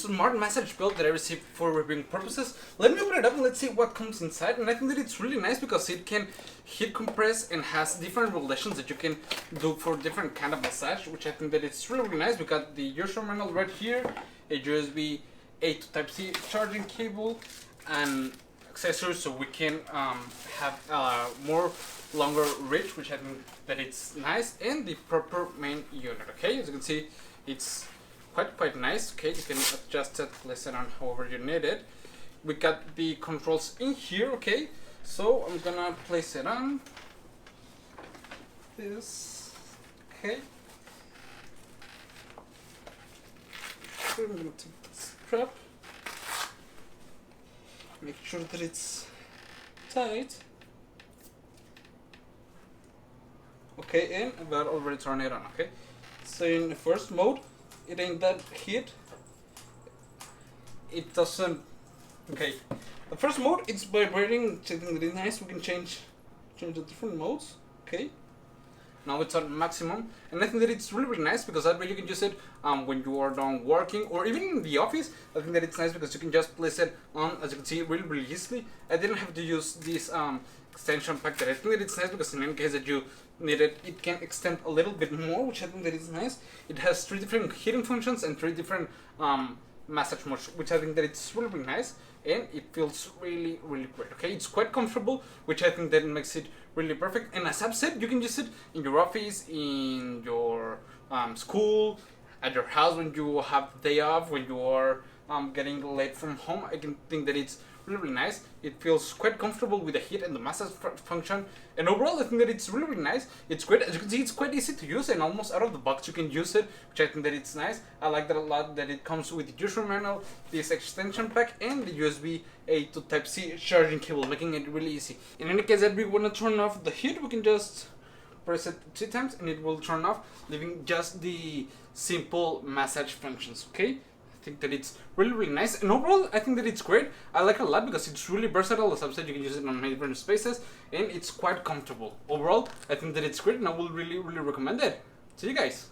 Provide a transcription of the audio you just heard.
smart massage belt that I received for reviewing purposes. Let me open it up and let's see what comes inside. And I think that it's really nice because it can heat compress and has different regulations that you can do for different kind of massage, which I think that it's really, really nice. We got the user manual right here, a USB A to Type-C charging cable, and accessories so we can have more longer reach, which I think that it's nice, and the proper main unit. Okay, as you can see, it's quite nice. Okay, you can adjust it, place it on however you need it. We got the controls in here. Okay, so I'm gonna place it on this. Okay, so I'm gonna take the strap, make sure that it's tight. Okay, and I've already turned it on. Okay, so in the first mode, it ain't that heat. It doesn't. Okay, the first mode, it's vibrating. I think that is nice. We can change the different modes. Okay, now it's on maximum, and I think that it's really nice because that way you can use it when you are done working or even in the office. I think that it's nice because you can just place it on, as you can see, really easily. I didn't have to use this extension pack. That I think that it's nice because in any case that you need it, it can extend a little bit more, which I think that is nice. It has 3 different heating functions and 3 different massage modes, which I think that it's really nice, and it feels really great. Okay, it's quite comfortable, which I think that makes it really perfect. And as I've said, you can use it in your office, in your school, at your house when you have the day off, when you are getting late from home. I can think that it's really nice. It feels quite comfortable with the heat and the massage function, and overall I think that it's really nice. It's great. As you can see, it's quite easy to use, and almost out of the box you can use it, which I think that it's nice. I like that a lot, that it comes with the user manual, this extension pack, and the USB A to Type-C charging cable, making it really easy. In any case that we want to turn off the heat, we can just press it 3 times and it will turn off, leaving just the simple massage functions. Okay, I think that it's really nice, and overall I think that it's great. I like it a lot because it's really versatile. As I've said, you can use it on many different spaces, and it's quite comfortable. Overall I think that it's great, and I will really recommend it. See you guys.